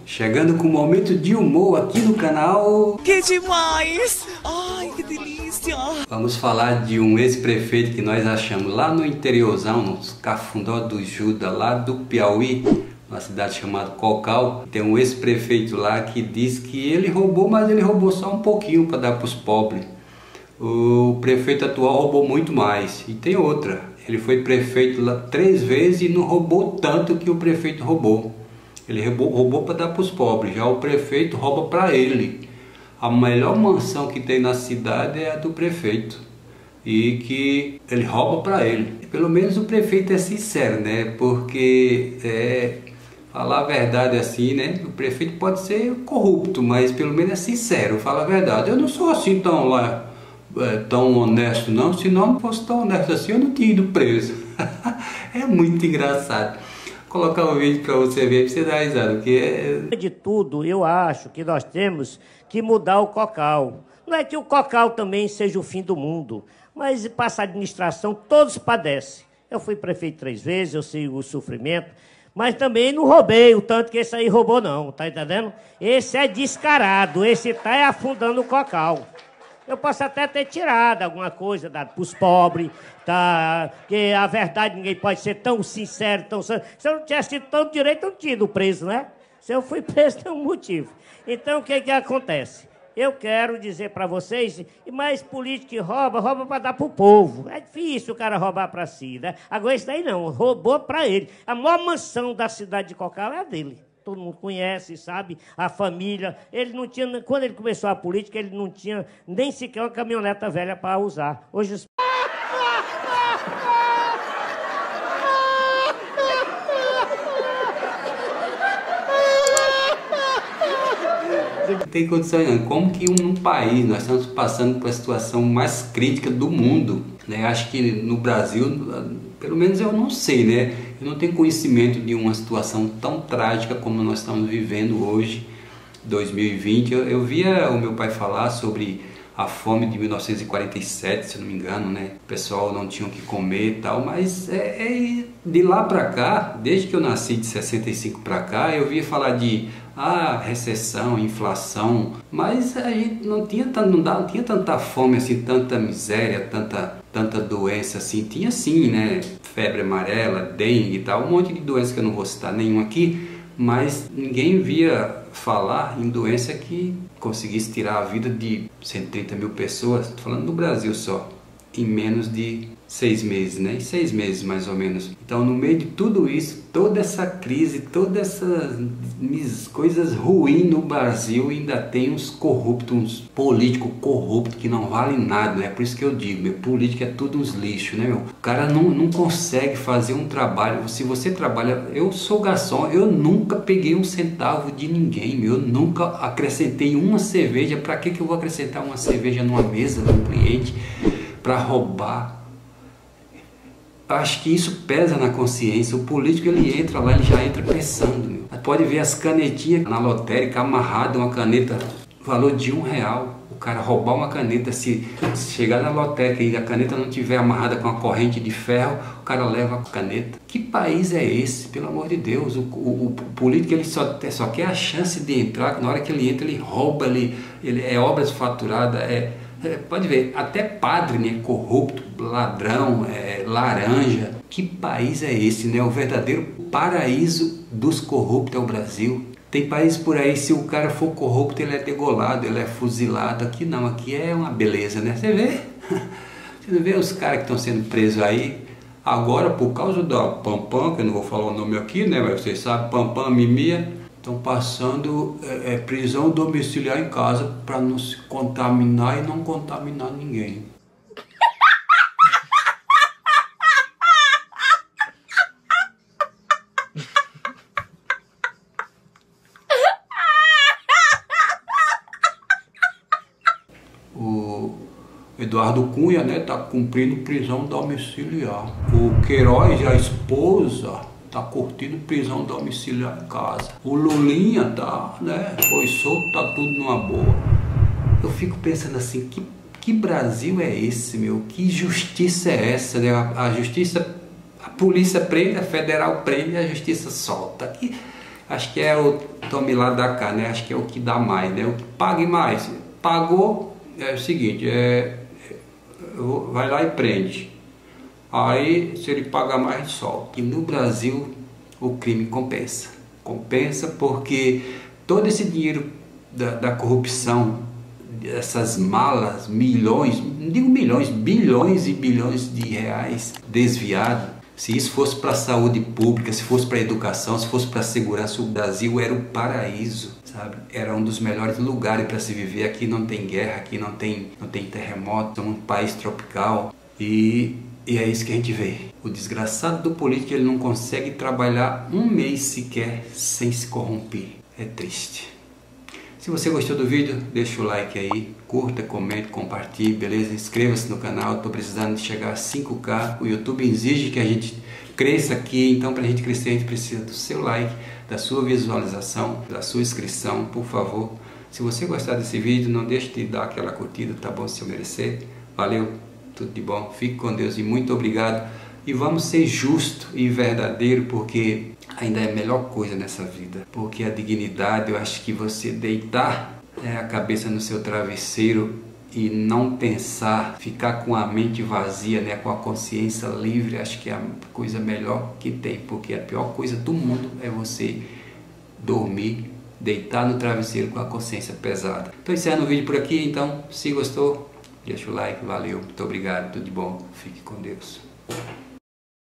chegando com um momento de humor aqui no canal. Que demais! Ai, que delícia! Vamos falar de um ex-prefeito que nós achamos lá no interiorzão, nos Cafundó do Juda, lá do Piauí, uma cidade chamada Cocal. Tem um ex-prefeito lá que diz que ele roubou, mas ele roubou só um pouquinho para dar para os pobres. O prefeito atual roubou muito mais. E tem outra, ele foi prefeito lá 3 vezes e não roubou tanto que o prefeito roubou. Ele roubou para dar para os pobres, já o prefeito rouba para ele. A melhor mansão que tem na cidade é a do prefeito, e que ele rouba para ele. Pelo menos o prefeito é sincero, né? Porque falar a verdade assim, né? O prefeito pode ser corrupto, mas pelo menos é sincero, fala a verdade. Eu não sou assim tão honesto não, se não fosse tão honesto assim eu não tinha ido preso. É muito engraçado. Vou colocar um vídeo para você ver, para você dar risada, porque De tudo, eu acho que nós temos que mudar o Cocal. Não é que o Cocal também seja o fim do mundo, mas passa a administração, todos padecem. Eu fui prefeito 3 vezes, eu sei o sofrimento, mas também não roubei o tanto que esse aí roubou não, tá entendendo? Esse é descarado, esse tá afundando o Cocal. Eu posso até ter tirado alguma coisa, dado para os pobres, tá? Porque a verdade ninguém pode ser tão sincero, tão... Se eu não tivesse tido tanto direito, eu não tinha ido preso, né? Se eu fui preso, tem um motivo. Então, o que acontece? Eu quero dizer para vocês, mas político que rouba para dar para o povo. É difícil o cara roubar para si, né? Agora, isso daí não, roubou para ele. A maior mansão da cidade de Cocal é a dele. Todo mundo conhece, sabe? A família. Ele não tinha, quando ele começou a política, ele não tinha nem sequer uma caminhoneta velha para usar. Hoje os... tem condições não. Como que um país, nós estamos passando por a situação mais crítica do mundo, né? Acho que no Brasil, pelo menos eu não sei, né? Eu não tenho conhecimento de uma situação tão trágica como nós estamos vivendo hoje, 2020. Eu via o meu pai falar sobre a fome de 1947, se eu não me engano, né? O pessoal não tinha o que comer e tal, mas de lá para cá, desde que eu nasci de 65 para cá, eu via falar de recessão, inflação, mas a gente não tinha tanta fome assim, tanta miséria, tanta doença assim. Tinha sim, né? Febre amarela, dengue e tal, um monte de doenças que eu não vou citar nenhum aqui, mas ninguém via falar em doença que conseguisse tirar a vida de 130 mil pessoas, tô falando do Brasil só, em menos de 6 meses, né? Em 6 meses mais ou menos. Então, no meio de tudo isso, toda essa crise, todas essas coisas ruins no Brasil, ainda tem uns corruptos, uns políticos corruptos que não valem nada, né? Por isso que eu digo, meu, político é tudo uns lixos, né, meu? O cara não consegue fazer um trabalho. Se você trabalha, eu sou garçom, eu nunca peguei um centavo de ninguém, meu. Eu nunca acrescentei uma cerveja. Para que eu vou acrescentar uma cerveja numa mesa do cliente para roubar? Acho que isso pesa na consciência. O político, ele entra lá, ele já entra pensando, meu. Pode ver as canetinhas na lotérica amarrada, uma caneta valor de R$1. O cara roubar uma caneta, se chegar na lotérica e a caneta não tiver amarrada com uma corrente de ferro, o cara leva a caneta. Que país é esse, pelo amor de Deus? O político, ele só quer a chance de entrar. Na hora que ele entra, ele rouba, ele é obras faturadas, pode ver, até padre, né, corrupto, ladrão, laranja. Que país é esse, né? O verdadeiro paraíso dos corruptos é o Brasil. Tem país por aí, se o cara for corrupto, ele é degolado, ele é fuzilado. Aqui não, aqui é uma beleza, né? Você vê? Você não vê os caras que estão sendo presos aí agora por causa da Pampam, que eu não vou falar o nome aqui, né? Mas vocês sabem, Pampam, Mimia, estão passando prisão domiciliar em casa para não se contaminar e não contaminar ninguém. O Eduardo Cunha, né, tá cumprindo prisão domiciliar. O Queiroz, a esposa, tá curtindo prisão domiciliar em casa. O Lulinha tá, né, foi solto, tá tudo numa boa. Eu fico pensando assim, que Brasil é esse, meu? Que justiça é essa, né? A justiça, a polícia prende, a federal prende e a justiça solta. acho que é o tome lá da cá, né? Acho que é o que dá mais, né? O que pague mais. Pagou, é o seguinte, vai lá e prende. Aí, se ele pagar mais, solta. E no Brasil, o crime compensa. Compensa porque todo esse dinheiro da corrupção, essas malas, milhões, não digo milhões, bilhões e bilhões de reais desviados. Se isso fosse para a saúde pública, se fosse para a educação, se fosse para a segurança, o Brasil era o paraíso, sabe? Era um dos melhores lugares para se viver. Aqui não tem guerra, aqui não tem terremoto, é um país tropical. E é isso que a gente vê. O desgraçado do político, ele não consegue trabalhar um mês sequer sem se corromper. É triste. Se você gostou do vídeo, deixa o like aí, curta, comente, compartilhe, beleza? Inscreva-se no canal, estou precisando de chegar a 5K. O YouTube exige que a gente cresça aqui, então para a gente crescer a gente precisa do seu like, da sua visualização, da sua inscrição, por favor. Se você gostar desse vídeo, não deixe de dar aquela curtida, tá bom? Se eu merecer. Valeu, tudo de bom, fique com Deus e muito obrigado. E vamos ser justo e verdadeiro, porque ainda é a melhor coisa nessa vida. Porque a dignidade, eu acho que você deitar a cabeça no seu travesseiro e não pensar, ficar com a mente vazia, né, com a consciência livre, acho que é a coisa melhor que tem. Porque a pior coisa do mundo é você dormir, deitar no travesseiro com a consciência pesada. Estou encerrando o vídeo por aqui, então se gostou, deixa o like, valeu, muito obrigado, tudo de bom, fique com Deus.